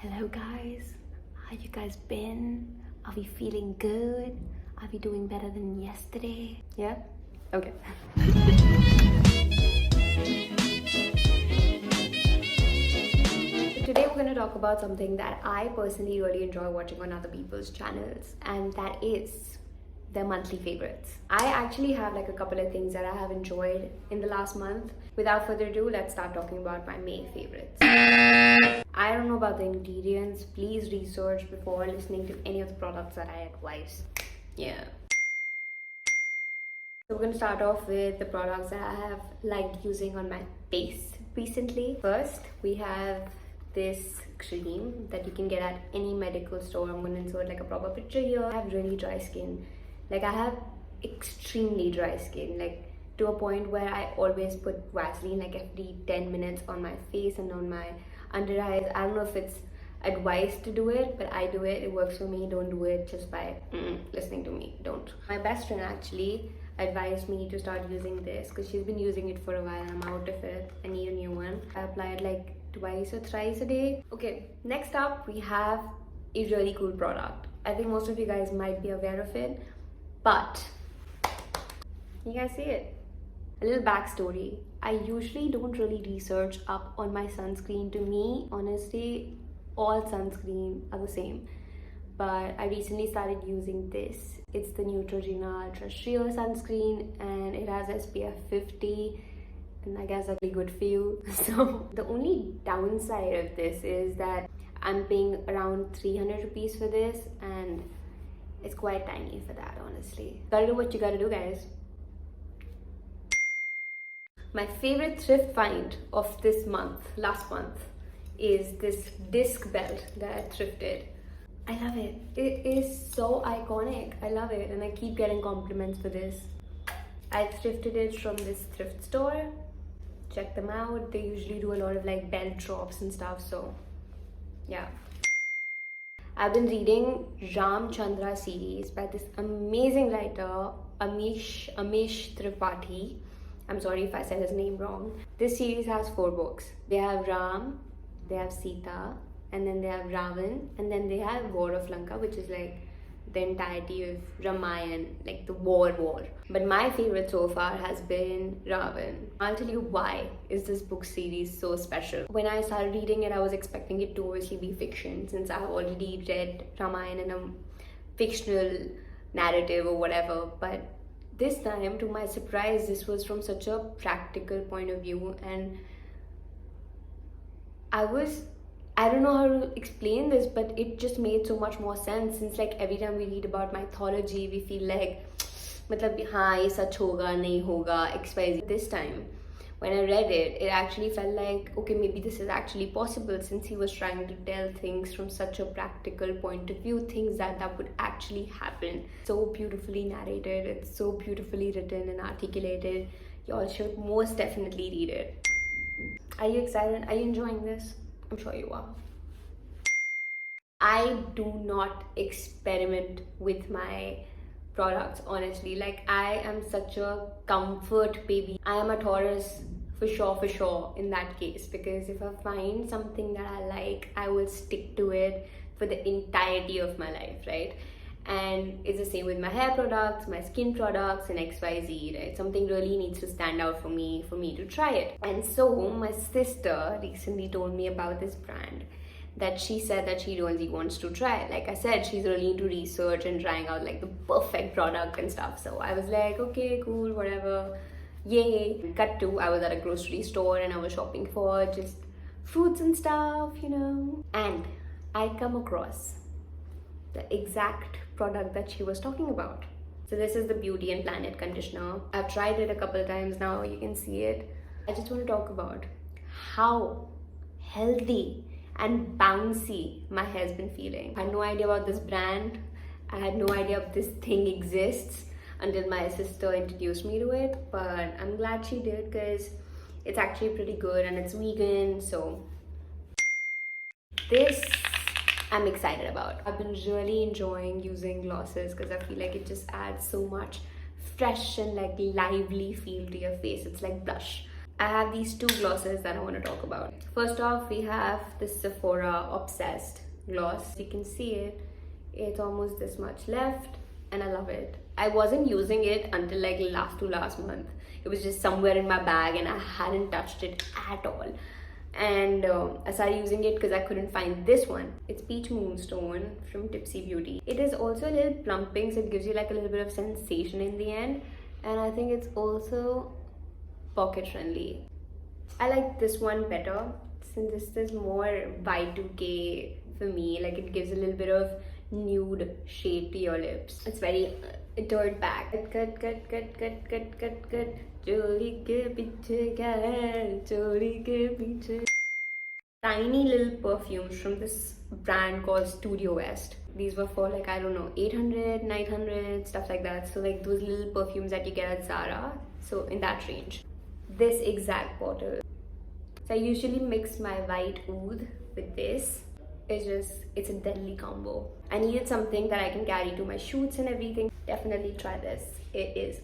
Hello guys, how you guys been? Are we feeling good? Are we doing better than yesterday? Yeah? Okay. Today we're going to talk about something that I personally really enjoy watching on other people's channels, and that is their monthly favorites. I actually have like a couple of things that I have enjoyed in the last month. Without further ado, let's start talking about my May favorites. I don't know about the ingredients. Please research before listening to any of the products that I advise. Yeah. So we're going to start off with the products that I have liked using on my face recently. First, we have this cream that you can get at any medical store. I'm going to insert like a proper picture here. I have really dry skin. Like I have extremely dry skin, like to a point where I always put Vaseline like every 10 minutes on my face and on my under eyes. I don't know if it's advised to do it, but I do it. It works for me. Don't do it just by listening to me. Don't. My best friend actually advised me to start using this because she's been using it for a while and I'm out of it. I need a new one. I apply it like twice or thrice a day. Okay, next up we have a really cool product. I think most of you guys might be aware of it, but you guys see it. A little backstory. I usually don't really research up on my sunscreen. To me, honestly, all sunscreen are the same. But I recently started using this. It's the Neutrogena Ultra Sheer sunscreen and it has SPF 50. And I guess that's really good for you. So the only downside of this is that I'm paying around 300 rupees for this and it's quite tiny for that, honestly. Gotta do what you gotta do, guys. My favorite thrift find of this month, last month, is this disc belt that I thrifted. I love it. It is so iconic. I love it and I keep getting compliments for this. I thrifted it from this thrift store. Check them out. They usually do a lot of like belt drops and stuff, so yeah. I've been reading Ram Chandra series by this amazing writer, Amish Tripathi. I'm sorry if I said his name wrong. This series has 4 books. They have Ram, they have Sita, and then they have Ravan, and then they have War of Lanka, which is like the entirety of Ramayana, like the war. But my favorite so far has been Ravan. I'll tell you why is this book series so special. When I started reading it, I was expecting it to obviously be fiction, since I've already read Ramayana in a fictional narrative or whatever, but this time, to my surprise, this was from such a practical point of view, and I don't know how to explain this, but it just made so much more sense, since like every time we read about mythology, we feel like matlab haan ye sach hoga nahi hoga XYZ. This time when I read it, it actually felt like, okay, maybe this is actually possible, since he was trying to tell things from such a practical point of view, things that would actually happen. So beautifully narrated, it's so beautifully written and articulated. You all should most definitely read it. Are you excited? Are you enjoying this? I'm sure you are. I do not experiment with my products, honestly. Like, I am such a comfort baby. I am a Taurus for sure in that case, because if I find something that I like, I will stick to it for the entirety of my life, right? And it's the same with my hair products, my skin products, and XYZ, right? Something really needs to stand out for me to try it. And so my sister recently told me about this brand that she said that she really wants to try. Like I said, she's really into research and trying out like the perfect product and stuff. So I was like, okay, cool, whatever, yay. Cut to, I was at a grocery store and I was shopping for just fruits and stuff, you know. And I come across the exact product that she was talking about. So this is the Beauty and Planet conditioner. I've tried it a couple of times now, you can see it. I just want to talk about how healthy and bouncy my hair's been feeling. I had no idea about this brand. I had no idea this thing exists until my sister introduced me to it, but I'm glad she did because it's actually pretty good and it's vegan. So this I'm excited about. I've been really enjoying using glosses because I feel like it just adds so much fresh and like lively feel to your face. It's like blush. I have these two glosses that I want to talk about. First off, we have the Sephora Obsessed gloss. You can see it. It's almost this much left and I love it. I wasn't using it until like last month. It was just somewhere in my bag and I hadn't touched it at all. And I started using it because I couldn't find this one. It's Peach Moonstone from Tipsy Beauty. It is also a little plumping, so it gives you like a little bit of sensation in the end. And I think it's also pocket friendly. I like this one better since this is more Y2K for me. Like it gives a little bit of nude shade to your lips. It's very dirt back. Cut. Choli ke piche kya, choli ke piche. Tiny little perfumes from this brand called Studio West. These were for like, I don't know, 800, 900, stuff like that. So like those little perfumes that you get at Zara. So in that range. This exact bottle. So I usually mix my white oud with this. It's a deadly combo. I needed something that I can carry to my shoots and everything. Definitely try this. It is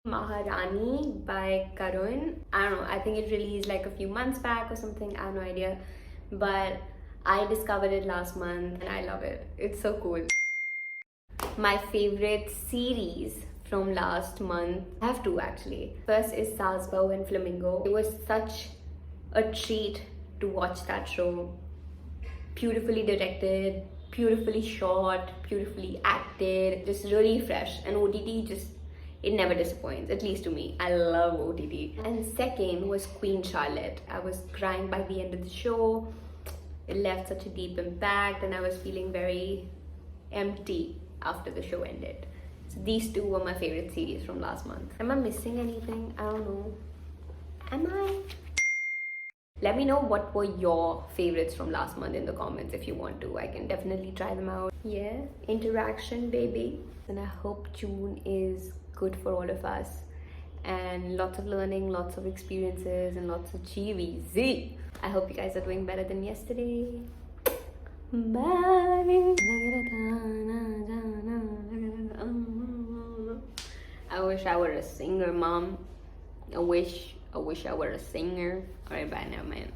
Maharani by Karun. I don't know, I think it released like a few months back or something, I have no idea. But I discovered it last month and I love it. It's so cool. My favorite series from last month, I have two actually. First is Salzburg and Flamingo. It was such a treat to watch that show. Beautifully directed, beautifully shot, beautifully acted, just really fresh. And OTT just, it never disappoints, at least to me. I love OTT. And second was Queen Charlotte. I was crying by the end of the show. It left such a deep impact and I was feeling very empty after the show ended. So these two were my favorite series from last month. Am I missing anything? I don't know. Am I? Let me know what were your favorites from last month in the comments if you want to. I can definitely try them out. Yeah, interaction baby. And I hope June is good for all of us. And lots of learning, lots of experiences, and lots of GVZ. I hope you guys are doing better than yesterday. Bye. I wish I were a singer, mom. I wish I were a singer. Alright, bye now, man.